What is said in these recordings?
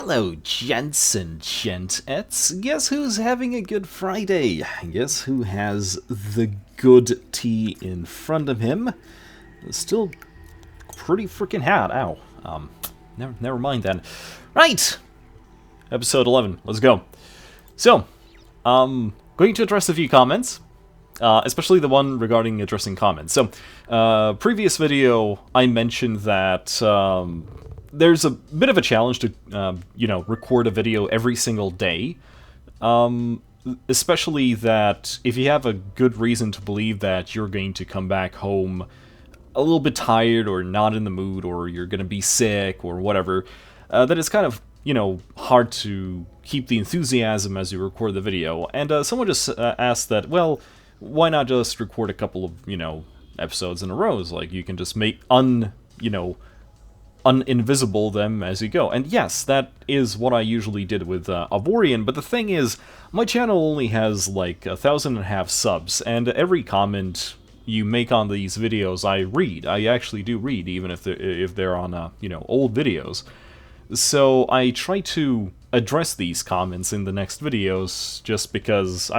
Hello, gents and gentettes. Guess who's having a good Friday? Guess who has the good tea in front of him? It's still pretty freaking hot. Ow. Never mind then. Right! Episode 11. Let's go. So, going to address a few comments. Especially the one regarding addressing comments. So, previous video, I mentioned that there's a bit of a challenge to, record a video every single day. Especially that if you have a good reason to believe that you're going to come back home a little bit tired or not in the mood or you're going to be sick or whatever, then it's kind of, hard to keep the enthusiasm as you record the video. And someone just asked that, well, why not just record a couple of, episodes in a row? Like, you can just make uninvisible them as you go. And yes, that is what I usually did with Avorian, but the thing is, my channel only has like 1,500 subs, and every comment you make on these videos I read. I actually do read, even if they're on, old videos. So I try to address these comments in the next videos, just because,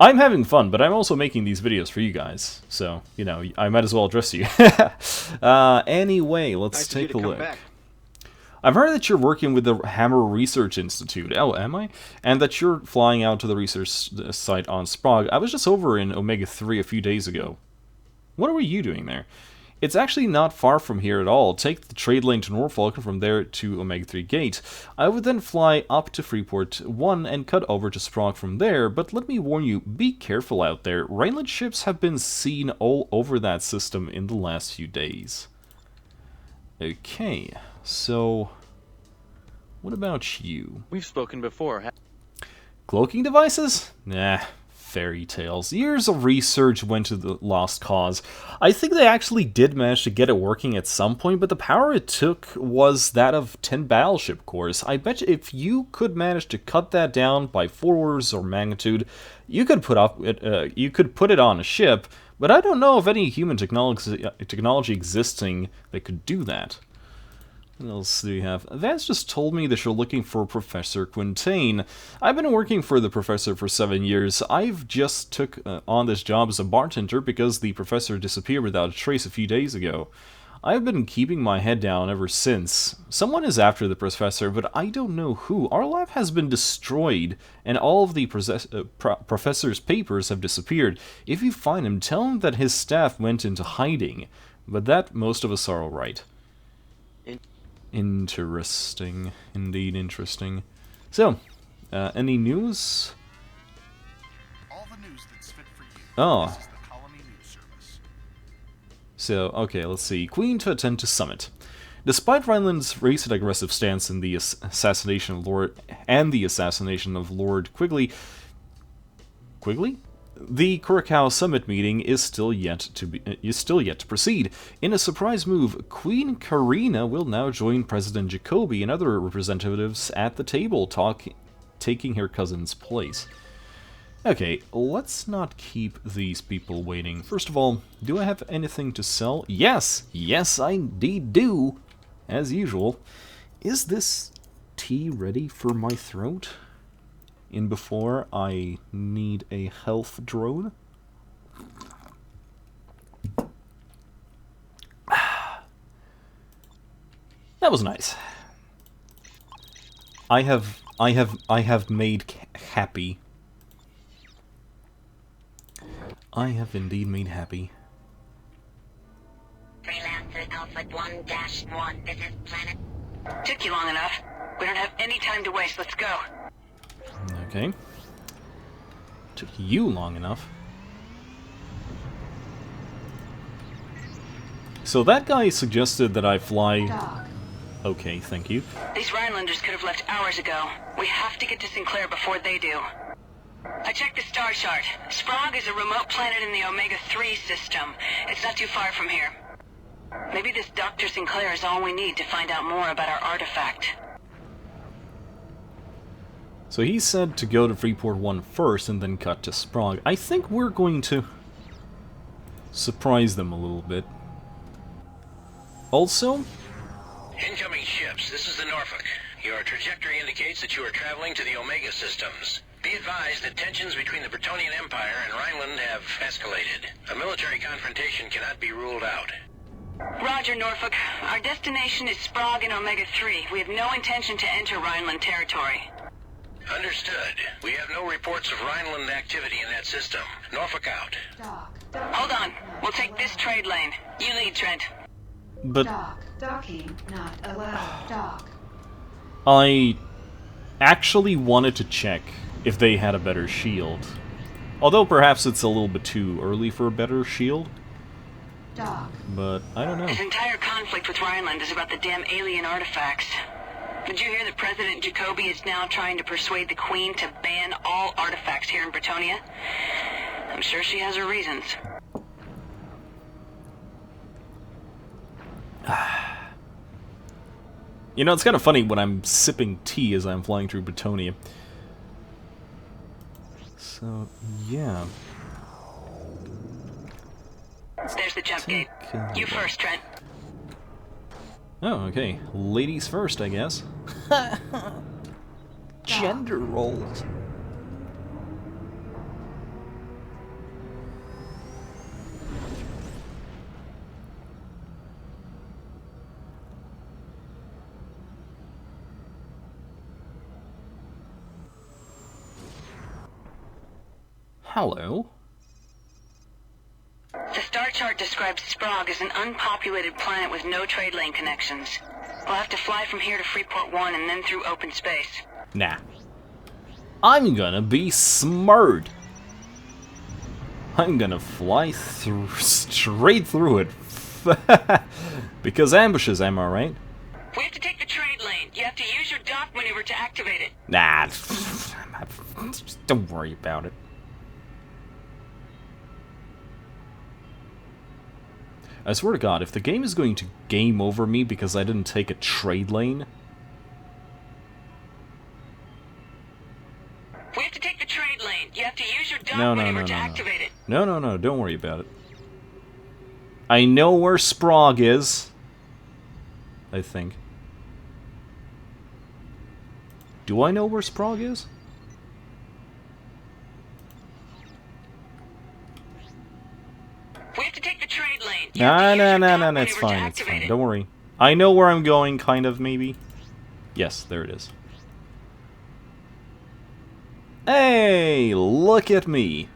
I'm having fun, but I'm also making these videos for you guys, so, I might as well address you. Anyway, let's take a look. I've heard that you're working with the Hammer Research Institute. Oh, am I? And that you're flying out to the research site on Sprague. I was just over in Omega 3 a few days ago. What were you doing there? It's actually not far from here at all. Take the trade lane to Norfolk and from there to Omega 3 Gate. I would then fly up to Freeport 1 and cut over to Sprague from there, but let me warn you, be careful out there. Rhineland ships have been seen all over that system in the last few days. Okay, so what about you? We've spoken before. Cloaking devices? Nah. Fairy tales. Years of research went to the lost cause. I think they actually did manage to get it working at some point, but the power it took was that of 10 battleship cores. I bet you if you could manage to cut that down by 4 orders of magnitude, you could put it on a ship, but I don't know of any human technology existing that could do that. What else do we have? Vance just told me that you're looking for Professor Quintain. I've been working for the professor for 7 years. I've just took on this job as a bartender because the professor disappeared without a trace a few days ago. I've been keeping my head down ever since. Someone is after the professor, but I don't know who. Our lab has been destroyed, and all of the professor's papers have disappeared. If you find him, tell him that his staff went into hiding. But that, most of us are alright. Interesting. Indeed interesting. So, any news? All the news that's fit for you. Oh. This is the Colony News Service. So, okay, let's see. Queen to attend to summit. Despite Rhineland's recent aggressive stance in the assassination of Lord Quigley, the Curacao Summit meeting is still yet to proceed. In a surprise move, Queen Karina will now join President Jacoby and other representatives at the table, taking her cousin's place. Okay, let's not keep these people waiting. First of all, do I have anything to sell? Yes, I indeed do, as usual. Is this tea ready for my throat? In before I need a health drone. That was nice. I have made happy. I have indeed made happy. Freelancer Alpha 1-1, this is Planet. Took you long enough. We don't have any time to waste. Let's go. Okay. Took you long enough. So that guy suggested that I fly... Okay, thank you. These Rhinelanders could have left hours ago. We have to get to Sinclair before they do. I checked the star chart. Sprague is a remote planet in the Omega 3 system. It's not too far from here. Maybe this Dr. Sinclair is all we need to find out more about our artifact. So he said to go to Freeport 1 first and then cut to Sprague. I think we're going to surprise them a little bit. Also, Incoming ships, this is the Norfolk. Your trajectory indicates that you are traveling to the Omega systems. Be advised that tensions between the Bretonian Empire and Rhineland have escalated. A military confrontation cannot be ruled out. Roger, Norfolk. Our destination is Sprague and Omega-3. We have no intention to enter Rhineland territory. Understood. We have no reports of Rhineland activity in that system. Norfolk out. Hold on. We'll take this trade lane. You lead, Trent. But Docking not allowed. Dock. I actually wanted to check if they had a better shield. Although perhaps it's a little bit too early for a better shield. Dock. But I don't know. This entire conflict with Rhineland is about the damn alien artifacts. Did you hear that President Jacoby is now trying to persuade the Queen to ban all artifacts here in Bretonia? I'm sure she has her reasons. You know, it's kind of funny when I'm sipping tea as I'm flying through Bretonia. So, yeah. There's the jump gate. You first, Trent. Oh, okay. Ladies first, I guess. Gender roles. Hello. The star chart describes Sprague as an unpopulated planet with no trade lane connections. We'll have to fly from here to Freeport 1 and then through open space. Nah. I'm gonna be smart. I'm gonna fly straight through it. Because ambushes, am I right? We have to take the trade lane. You have to use your dock maneuver to activate it. Nah. Don't worry about it. I swear to God, if the game is going to game over me because I didn't take a trade lane... We have to take the trade lane. You have to use your dock No, maneuver to activate it. No, don't worry about it. I know where Sprague is. I think. Do I know where Sprague is? We have to take the trade lane. You No, have to use your dock it's maneuver to fine, it's activate fine. it. Don't worry. I know where I'm going, kind of, maybe. Yes, there it is. Hey, look at me.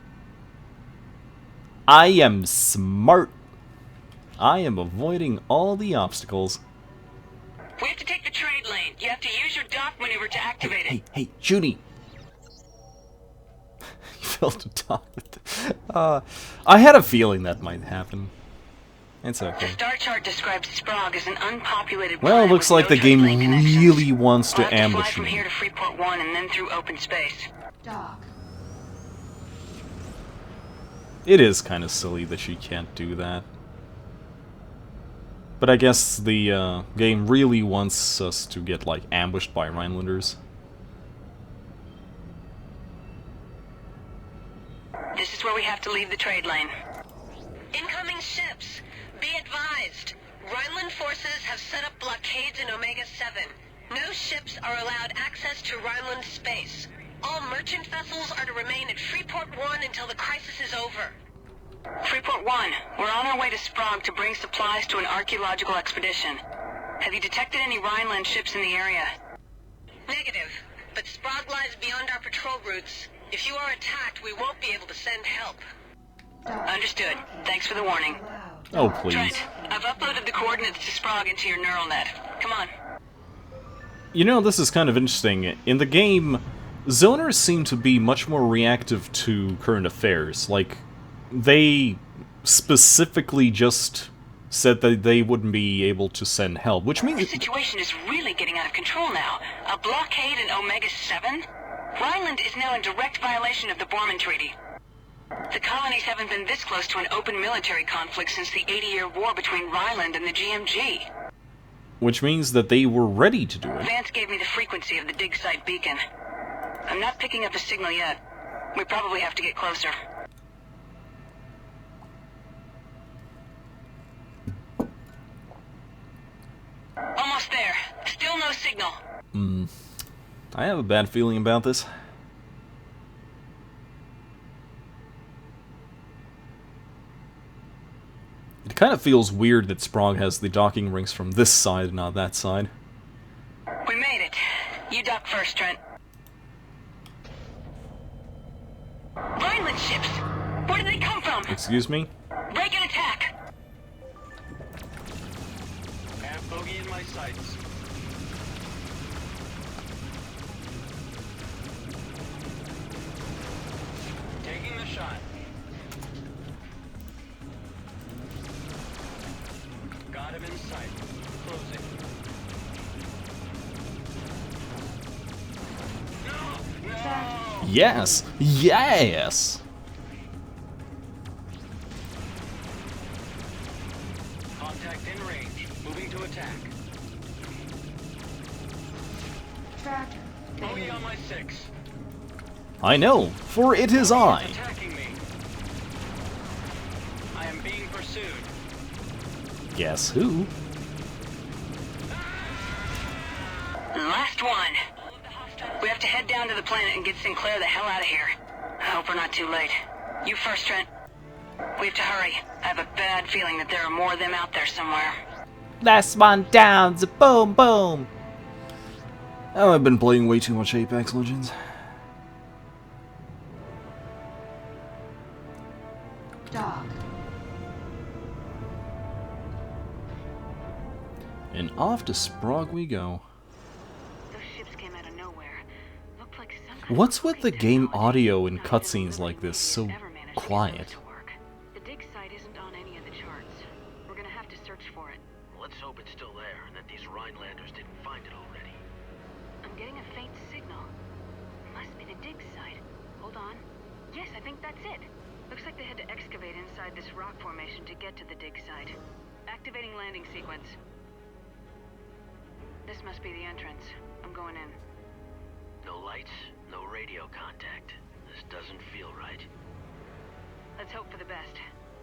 I am smart. I am avoiding all the obstacles. We have to take the trade lane. You have to use your dock maneuver to activate it. Hey, Judy. You failed to talk with I had a feeling that might happen. It's The okay. star chart describes Sprague as an unpopulated Well, planet it looks with like no the trade game lane connections. really wants to We'll have to fly ambush from me. here to Freeport 1 and then through open space. Dock. It is kind of silly that she can't do that. But I guess the game really wants us to get, like, ambushed by Rhinelanders. This is where we have to leave the trade lane. Incoming ships! Be advised! Rhineland forces have set up blockades in Omega-7. No ships are allowed access to Rhineland space. All merchant vessels are to remain at Freeport 1 until the crisis is over. Freeport 1, we're on our way to Sprague to bring supplies to an archaeological expedition. Have you detected any Rhineland ships in the area? Negative, but Sprague lies beyond our patrol routes. If you are attacked, we won't be able to send help. Understood. Thanks for the warning. Oh, please. Trent, I've uploaded the coordinates to Sprague into your neural net. Come on. You know, this is kind of interesting. In the game, zoners seem to be much more reactive to current affairs. Like, they specifically just said that they wouldn't be able to send help, which The means... situation is really getting out of control now. A blockade in Omega-7? Rhineland is now in direct violation of the Borman Treaty. The colonies haven't been this close to an open military conflict since the 80-year war between Rhineland and the GMG. Which means that they were ready to do it. Vance gave me the frequency of the dig site beacon. I'm not picking up a signal yet. We probably have to get closer. Almost there. signal. I have a bad feeling about this. It kind of feels weird that Sprague has the docking rings from this side and not that side. We made it. You dock first, Trent. Violent ships! Where did they come from? Excuse me? Break and attack! Have bogey in my sights. Taking the shot. Got him in sight. Closing. No! Yes! Yes! Contact in range. Moving to attack. Tractor. Bogey on my 6. I know, for it is I. Attacking me. I am being pursued. Guess who? Last one. We have to head down to the planet and get Sinclair the hell out of here. I hope we're not too late. You first, Trent. We have to hurry. I have a bad feeling that there are more of them out there somewhere. Last one down, boom boom! Oh, I've been playing way too much Apex Legends. Dock. And off to Sprague we go. Those ships came out of nowhere. Looked like some kind What's of with the cooking game technology. audio in Not even cutscenes living like this things so ever managed to get quiet? those to work. The dig site isn't on any of the charts. We're gonna have to search for it. Let's hope it's still there and that these Rhinelanders didn't find it already. I'm getting a faint signal. Must be the dig site. Hold on. Yes, I think that's it. Looks like they had to excavate inside this rock formation to get to the dig site. Activating landing sequence. This must be the entrance. I'm going in. No lights, no radio contact. This doesn't feel right. Let's hope for the best.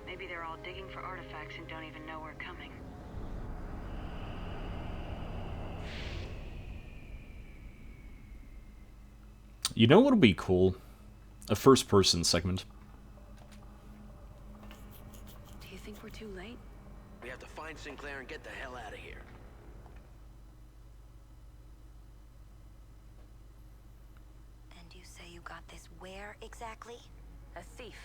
Maybe they're all digging for artifacts and don't even know we're coming. You know what would be cool? A first-person segment. Do you think we're too late? We have to find Sinclair and get the hell out of here. And you say you got this where exactly? A thief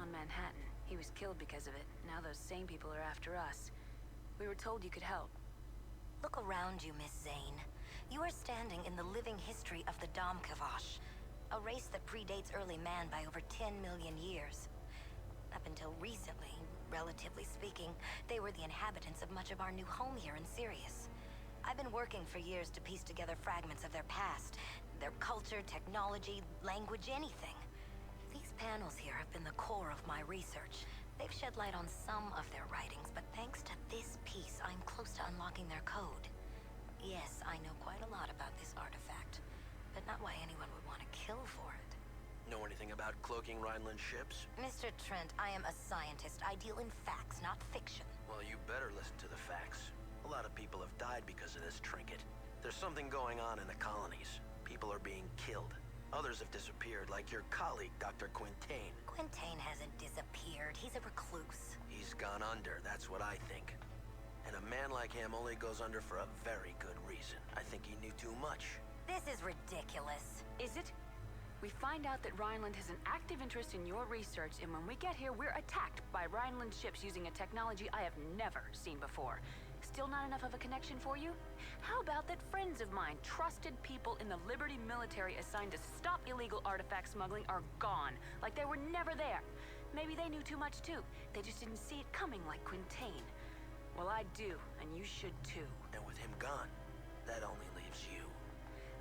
on Manhattan. He was killed because of it. Now those same people are after us. We were told you could help. Look around you, Miss Zane. You are standing in the living history of the Domkavash, a race that predates early man by over 10 million years. Up until recently, relatively speaking, they were the inhabitants of much of our new home here in Sirius. I've been working for years to piece together fragments of their past, their culture, technology, language, anything. These panels here have been the core of my research. They've shed light on some of their writings, but thanks to this piece, I'm close to unlocking their code. Yes, I know quite a lot about this artifact, but not why anyone would want to kill for it. Know anything about cloaking Rhineland ships? Mr. Trent, I am a scientist. I deal in facts, not fiction. Well, you better listen to the facts. A lot of people have died because of this trinket. There's something going on in the colonies. People are being killed. Others have disappeared, like your colleague, Dr. Quintain. Quintain hasn't disappeared. He's a recluse. He's gone under, that's what I think. And a man like him only goes under for a very good reason. I think he knew too much. This is ridiculous. Is it? We find out that Rhineland has an active interest in your research, and when we get here, we're attacked by Rhineland ships using a technology I have never seen before. Still not enough of a connection for you? How about that friends of mine, trusted people in the Liberty military assigned to stop illegal artifact smuggling, are gone, like they were never there? Maybe they knew too much too. They just didn't see it coming like Quintain. Well, I do, and you should too. And with him gone, that only leaves you.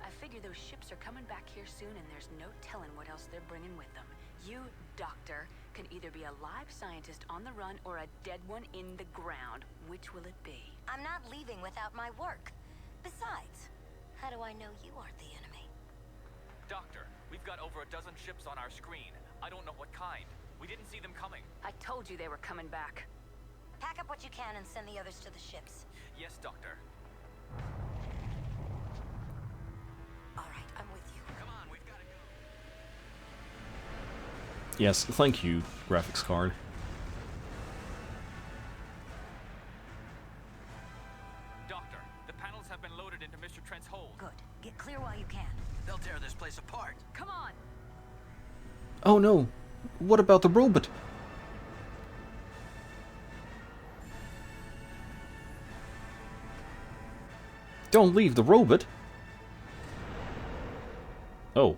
I figure those ships are coming back here soon, and there's no telling what else they're bringing with them. You, Doctor, can either be a live scientist on the run or a dead one in the ground. Which will it be? I'm not leaving without my work. Besides, how do I know you aren't the enemy? Doctor, we've got over a dozen ships on our screen. I don't know what kind. We didn't see them coming. I told you they were coming back. Pack up what you can and send the others to the ships. Yes, Doctor. Yes, thank you, graphics card. Doctor, the panels have been loaded into Mr. Trent's hold. Good. Get clear while you can. They'll tear this place apart. Come on. Oh no, what about the robot? Don't leave the robot. Oh.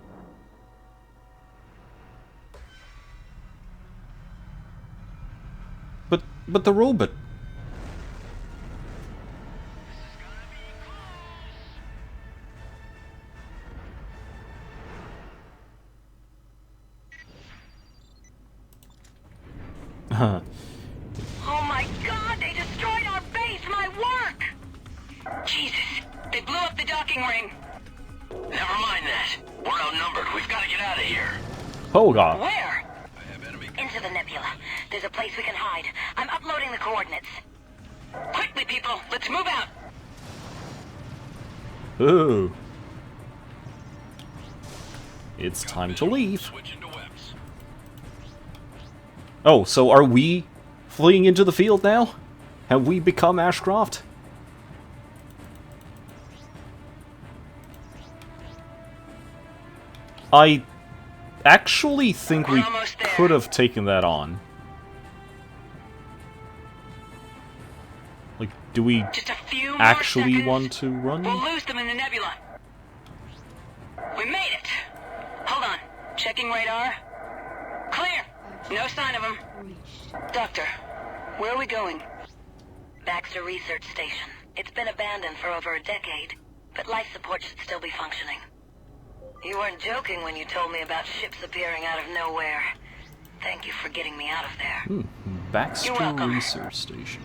But the robot. Huh. Oh my god, they destroyed our base, my work! Jesus, they blew up the docking ring. Never mind that. We're outnumbered. We've got to get out of here. Oh god. Where? I have enemy. Into the nebula. There's a place we can hide. I'm uploading the coordinates. Quickly, people, let's move out. Ooh. It's time to leave. Switching to webs. Oh, so are we fleeing into the field now? Have we become Ashcroft? I actually think we could have taken that on. Like, do we Just a few more actually seconds. want to run? We'll lose them in the nebula. We made it. Hold on. Checking radar. Clear. No sign of them. Doctor, where are we going? Baxter Research Station. It's been abandoned for over a decade, but life support should still be functioning. You weren't joking when you told me about ships appearing out of nowhere. Thank you for getting me out of there. Baxter You're welcome. Research Station.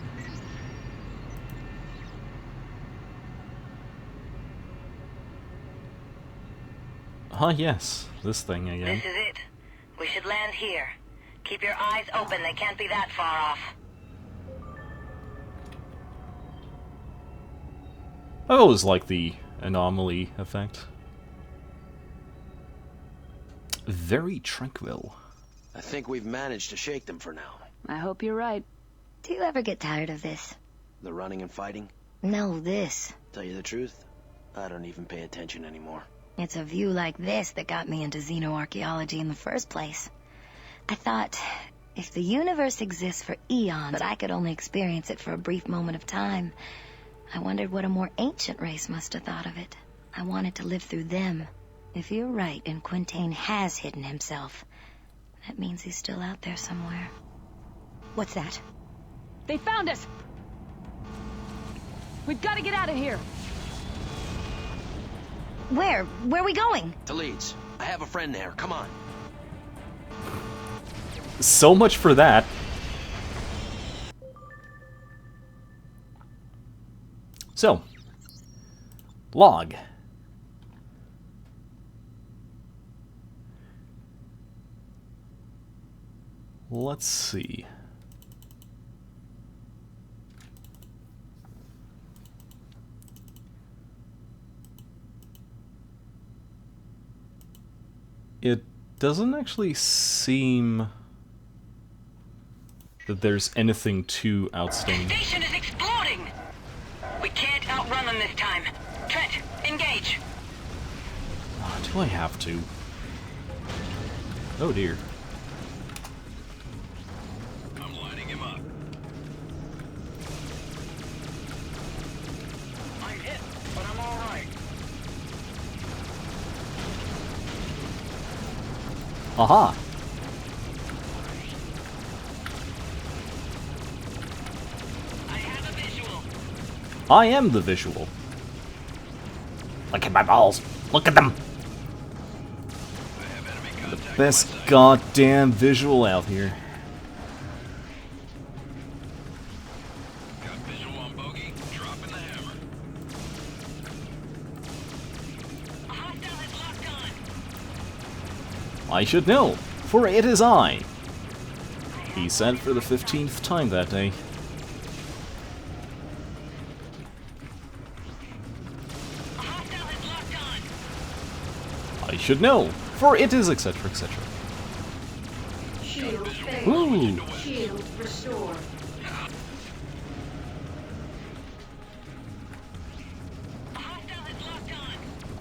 Ah, yes. This thing again. This is it. We should land here. Keep your eyes open. They can't be that far off. I always like the anomaly effect. Very tranquil. I think we've managed to shake them for now. I hope you're right. Do you ever get tired of this? The running and fighting? No, this. Tell you the truth, I don't even pay attention anymore. It's a view like this that got me into xenoarchaeology in the first place. I thought, if the universe exists for eons, but I could only experience it for a brief moment of time, I wondered what a more ancient race must have thought of it. I wanted to live through them. If you're right and Quintain has hidden himself, that means he's still out there somewhere. What's that? They found us! We've got to get out of here! Where? Where are we going? To Leeds. I have a friend there. Come on. So much for that. So, log. Let's see. It doesn't actually seem that there's anything too outstanding. Station is exploding! We can't outrun them this time. Trent, engage! Do I have to? Oh dear. I'm lining him up. I'm hit, but I'm all right. Aha! I have a visual. I am the visual. Look at my balls. Look at them. I have enemy contact. Best goddamn visual out here. Got visual on bogey. Dropping the hammer. A hostile is locked on. I should know, for it is I. He said for the 15th time that day. A hostile is locked on. I should know, for it is etc. etc. Shield failed. Ooh. Shield restored.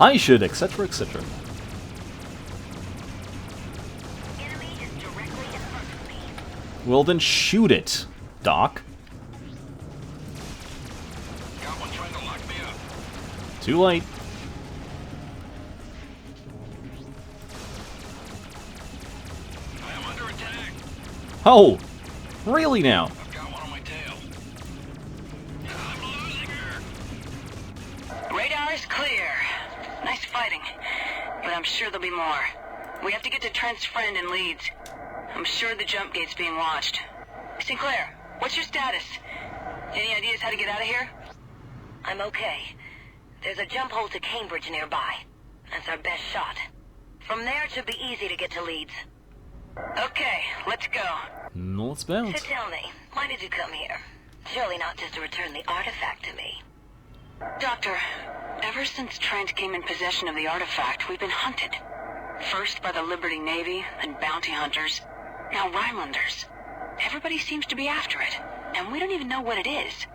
I should, etc., etc. Enemy is directly in front of me. Well then shoot it, Doc. Got one trying to lock me up. Too late. I am under attack. Oh! Really now? I've got one on my tail. I'm losing her. Radar is clear. Nice fighting. But I'm sure there'll be more. We have to get to Trent's friend in Leeds. I'm sure the jump gate's being watched. Sinclair, what's your status? Any ideas how to get out of here? I'm okay. There's a jump hole to Cambridge nearby. That's our best shot. From there, it should be easy to get to Leeds. Okay, let's go. No, let's bounce. So tell me, why did you come here? Surely not just to return the artifact to me. Doctor, ever since Trent came in possession of the artifact, we've been hunted. First by the Liberty Navy, then bounty hunters, now Rhinelanders. Everybody seems to be after it, and we don't even know what it is.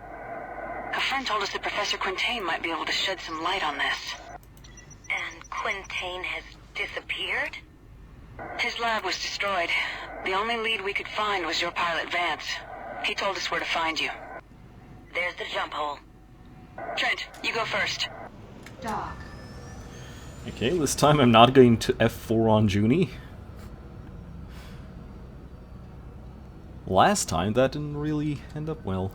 A friend told us that Professor Quintain might be able to shed some light on this. And Quintain has disappeared? His lab was destroyed. The only lead we could find was your pilot Vance. He told us where to find you. There's the jump hole. Trent, you go first. Doc. Okay, this time I'm not going to F4 on Junie. Last time that didn't really end up well.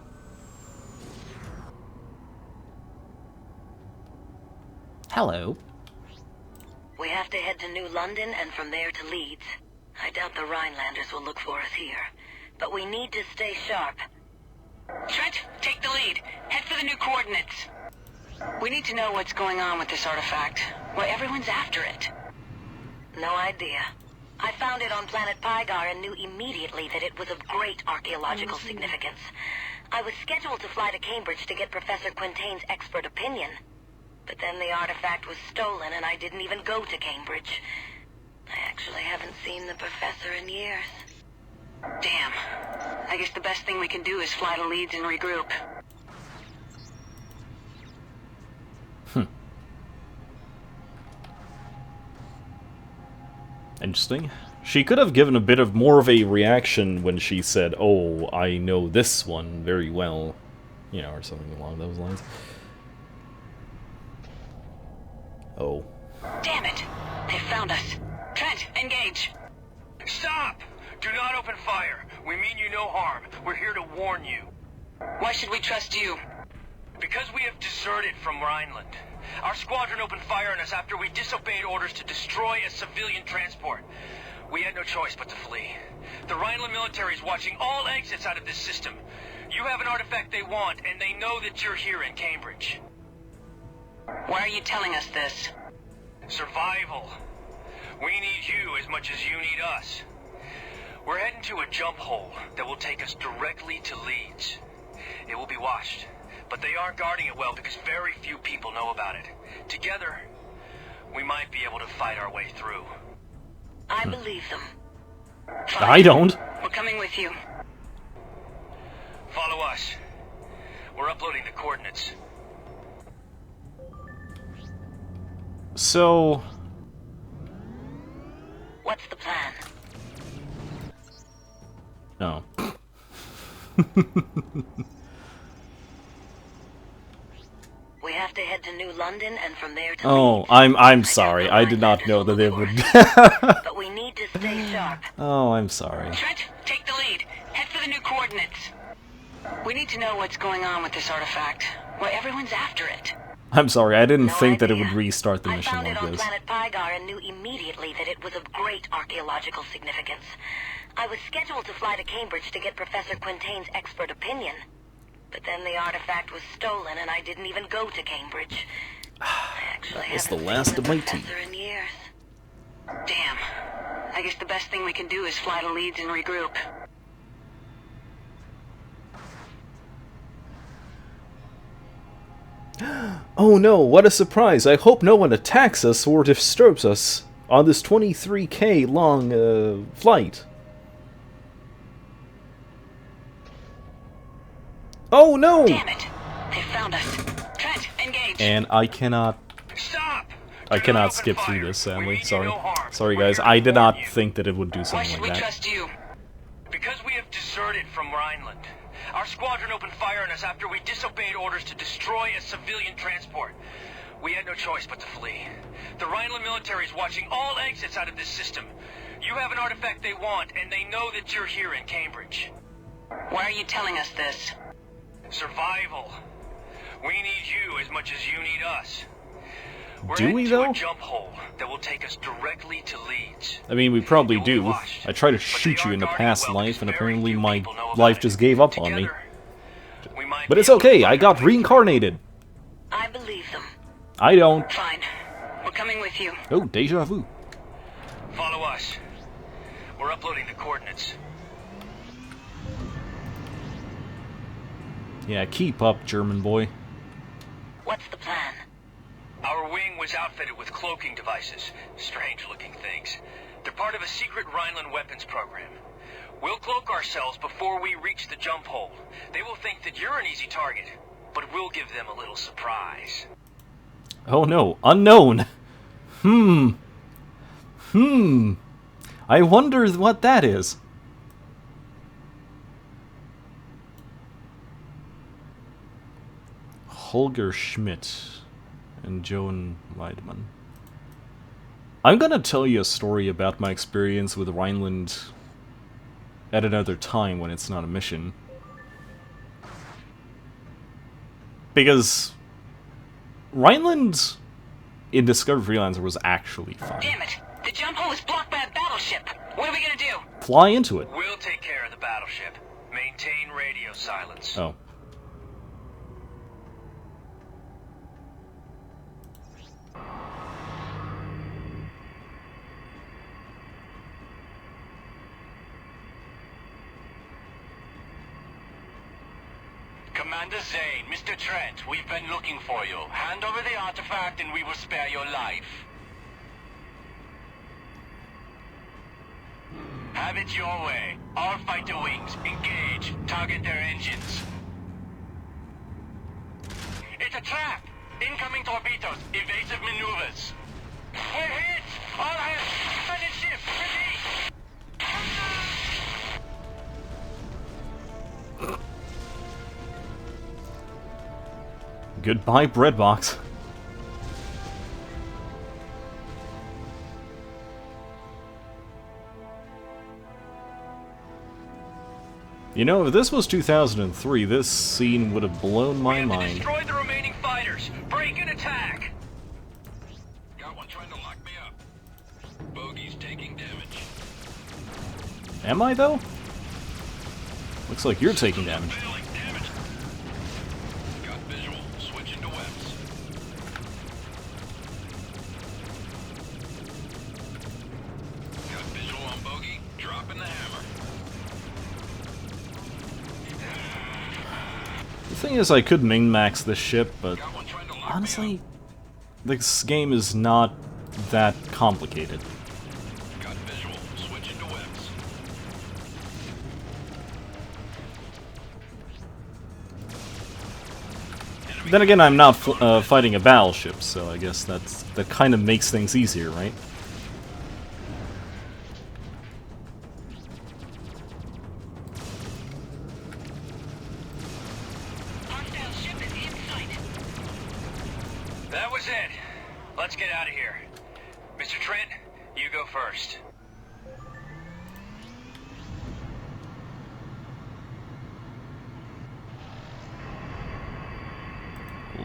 Hello. We have to head to New London and from there to Leeds. I doubt the Rhinelanders will look for us here. But we need to stay sharp. Trent, take the lead. Head for the new coordinates. We need to know what's going on with this artifact. Why everyone's after it. No idea. I found it on planet Pygar and knew immediately that it was of great archaeological significance. I was scheduled to fly to Cambridge to get Professor Quintain's expert opinion. But then the artifact was stolen and I didn't even go to Cambridge. I actually haven't seen the professor in years. Damn. I guess the best thing we can do is fly to Leeds and regroup. Interesting. She could have given a bit of more of a reaction when she said, "Oh, I know this one very well," you know, or something along those lines. Oh. Damn it! They found us. Trent, engage! Stop! Do not open fire. We mean you no harm. We're here to warn you. Why should we trust you? Because we have deserted from Rhineland. Our squadron opened fire on us after we disobeyed orders to destroy a civilian transport. We had no choice but to flee. The Rhineland military is watching all exits out of this system. You have an artifact they want, and they know that you're here in Cambridge. Why are you telling us this? Survival. We need you as much as you need us. We're heading to a jump hole that will take us directly to Leeds. It will be watched, but they aren't guarding it well because very few people know about it. Together, we might be able to fight our way through. I believe them. Fine. I don't. We're coming with you. Follow us. We're uploading the coordinates. So... What's the plan? Oh. We have to head to New London and from there to Oh, Leeds. I'm sorry. I did not know that they would... But we need to stay sharp. Oh, I'm sorry. Trent, take the lead. Head for the new coordinates. We need to know what's going on with this artifact. Why everyone's after it. I'm sorry, I didn't No think that it idea. would restart the I mission found like it on this. planet Pygar and knew immediately that it was of great archaeological significance. I was scheduled to fly to Cambridge to get Professor Quintain's expert opinion. But then the artifact was stolen and I didn't even go to Cambridge. I actually That was haven't the last seen of the my tea. professor in years. Damn. I guess the best thing we can do is fly to Leeds and regroup. Oh no, what a surprise. I hope no one attacks us or disturbs us on this 23K long flight. Oh no! Damn it! They found us. Trent, engage. And I cannot Stop! skip through this, We sadly. mean you Sorry. no harm. Sorry We're guys, here to I did warn not you. think that it would do Why something should like we that. trust you? Because we have deserted from Rhineland. Our squadron opened fire on us after we disobeyed orders to destroy a civilian transport. We had no choice but to flee. The Rhineland military is watching all exits out of this system. You have an artifact they want, and they know that you're here in Cambridge. Why are you telling us this? Survival. We need you as much as you need us. We're Do heading we, to though? a jump hole that will take us directly to Leeds. I mean, we probably You'll be do. watched, I tried to but shoot they you are in the guarded past well life, because and very apparently few my people know about life it. just gave up on me. Together, we might But be it's able to okay, I find got our way through. reincarnated. I believe them. I don't. Fine. We're coming with you. Oh, deja vu. Follow us. We're uploading the coordinates. Yeah, keep up, German boy. What's the plan? Our wing was outfitted with cloaking devices. Strange-looking things. They're part of a secret Rhineland weapons program. We'll cloak ourselves before we reach the jump hole. They will think that you're an easy target, but we'll give them a little surprise. Oh no, unknown. I wonder what that is. Holger Schmidt and Joan Weidman. I'm gonna tell you a story about my experience with Rhineland at another time when it's not a mission. Because Rhineland in Discovery Freelancer was actually fun. Damn it! The jump hole is blocked by a battleship. What are we gonna do? Fly into it. We'll take care of the battleship. Maintain radio silence. Oh. Commander Zane, Mr. Trent, we've been looking for you. Hand over the artifact and we will spare your life. Have it your way. All fighter wings, engage. Target their engines. It's a trap! Incoming torpedoes, evasive maneuvers. We're hit! All hands, pilot ship, ready! Goodbye, bread box. You know, if this was 2003, this scene would have blown my mind. Destroy the remaining fighters. Break and attack. Got one trying to lock me up. Bogey's taking damage. Am I, though? Looks like you're taking damage. Got visual. Switching to webs. Got visual on Bogey. Dropping the hammer. The thing is, I could min-max this ship, but honestly, this game is not that complicated. Got visual. Switching to webs. Then again, I'm not fighting a battleship, so I guess that kind of makes things easier, right? Hostile ship is in sight. That was it. Let's get out of here. Mr. Trent, you go first.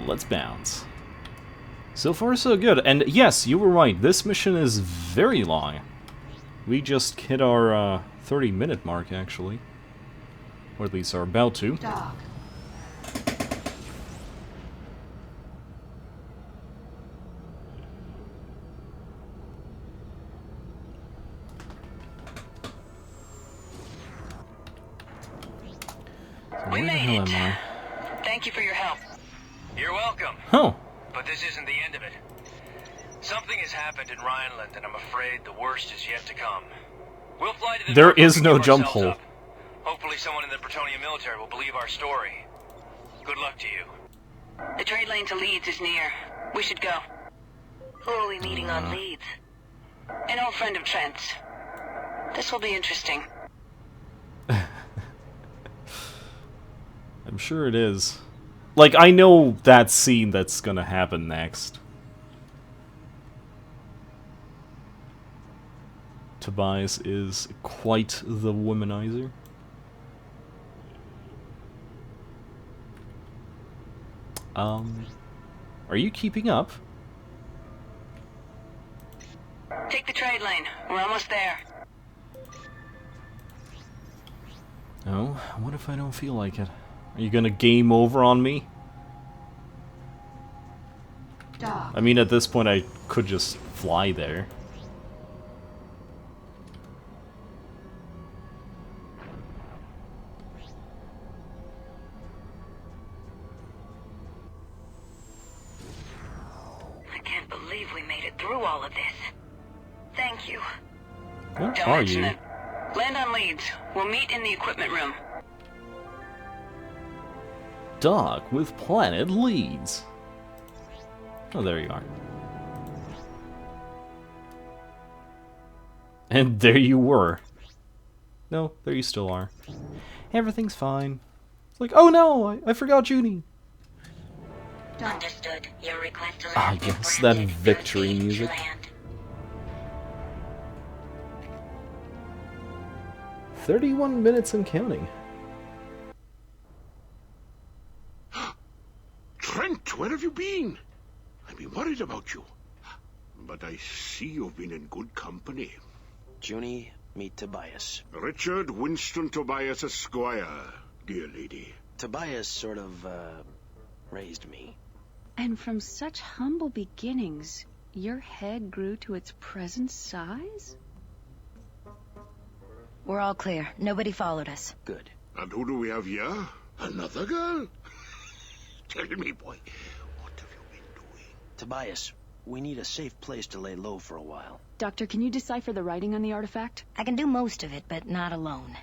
Let's bounce. So far, so good. And yes, you were right. This mission is very long. We just hit our 30-minute mark, actually. Or at least are about to. Dock. So We where the made hell it. am I? Thank you for your help. You're welcome. Oh, But this isn't the end of it. Something has happened in Rhineland, and I'm afraid the worst is yet to come. We'll fly to the There Norfolk is and no give jump ourselves hole. up. Hopefully someone in the Bretonnian military will believe our story. Good luck to you. The trade lane to Leeds is near. We should go. Who are we meeting on Leeds? An old friend of Trent's. This will be interesting. I'm sure it is. Like, I know that scene that's gonna happen next. Tobias is quite the womanizer. Are you keeping up? Take the trade lane. We're almost there. Oh, what if I don't feel like it? Are you gonna game over on me? Dock. I mean, at this point I could just fly there. I can't believe we made it through all of this. Thank you. What Don't are mention you? it. Land on Leeds. We'll meet in the equipment room. Dock with Planet Leeds. Oh, there you are. And there you were. No, there you still are. Everything's fine. It's like, oh no, I forgot Junie. Dock. Understood. Your request to Ah, land is yes, that granted. victory Proceed to music. land. 31 minutes and counting. Trent, where have you been? I've been worried about you. But I see you've been in good company. Junie, meet Tobias. Richard Winston Tobias Esquire, dear lady. Tobias sort of, raised me. And from such humble beginnings, your head grew to its present size? We're all clear. Nobody followed us. Good. And who do we have here? Another girl? Tell me, boy, what have you been doing? Tobias, we need a safe place to lay low for a while. Doctor, can you decipher the writing on the artifact? I can do most of it, but not alone.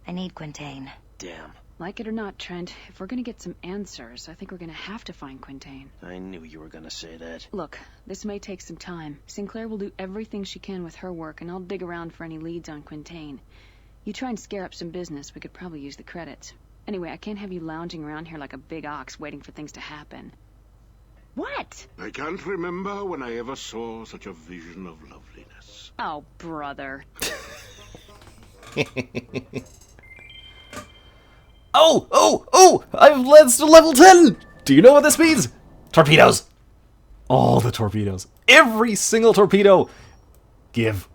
I need Quintain. Damn. Like it or not, Trent, if we're gonna get some answers, I think we're gonna have to find Quintain. I knew you were gonna say that. Look, this may take some time. Sinclair will do everything she can with her work, and I'll dig around for any leads on Quintain. You try and scare up some business, we could probably use the credits. Anyway, I can't have you lounging around here like a big ox waiting for things to happen. What? I can't remember when I ever saw such a vision of loveliness. Oh, brother. Oh! I've led to level 10! Do you know what this means? Torpedoes! All the torpedoes. Every single torpedo! Give.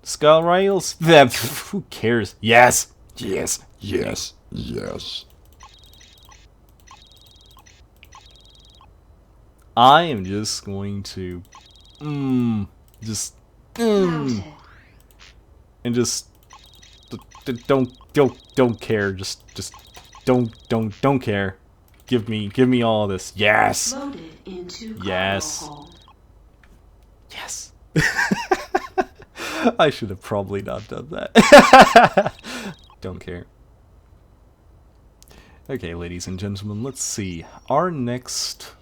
Skull rails? Them. Who cares? Yes! Yes! Yes! Yes! I am just going to... and just... Don't care. Just don't care. Give me all this. Yes. Loaded into cargo Yes. hold. Yes. I should have probably not done that. Don't care. Okay, ladies and gentlemen, let's see. Our next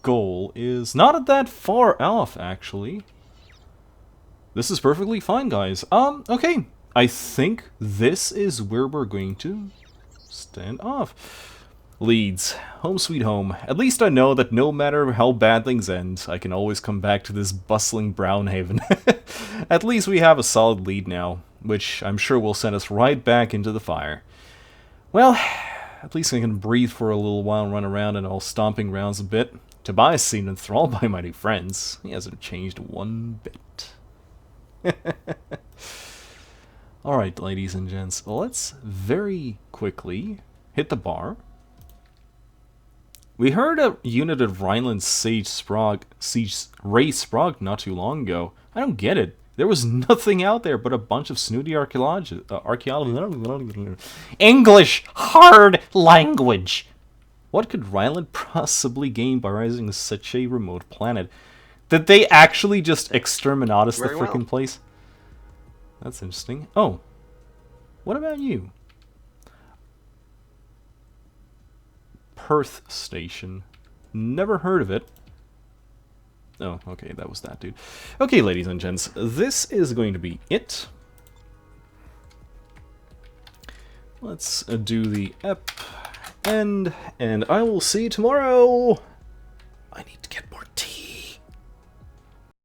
goal is not that far off, actually. This is perfectly fine, guys. Okay. I think this is where we're going to stand off. Leeds. Home sweet home. At least I know that no matter how bad things end, I can always come back to this bustling Brownhaven. At least we have a solid lead now, which I'm sure will send us right back into the fire. Well, at least I can breathe for a little while and run around in all stomping grounds a bit. Tobias seemed enthralled by my new friends. He hasn't changed one bit. Alright, ladies and gents, let's very quickly hit the bar. We heard a unit of Rhineland's Ray Sprague not too long ago. I don't get it. There was nothing out there but a bunch of snooty archaeologists. English! Hard language! What could Rhineland possibly gain by rising such a remote planet? Did they actually just exterminate us the Very well. frickin' place? That's interesting. Oh. What about you? Perth Station. Never heard of it. Oh, okay, that was that dude. Okay, ladies and gents, this is going to be it. Let's do the ep end, and I will see you tomorrow!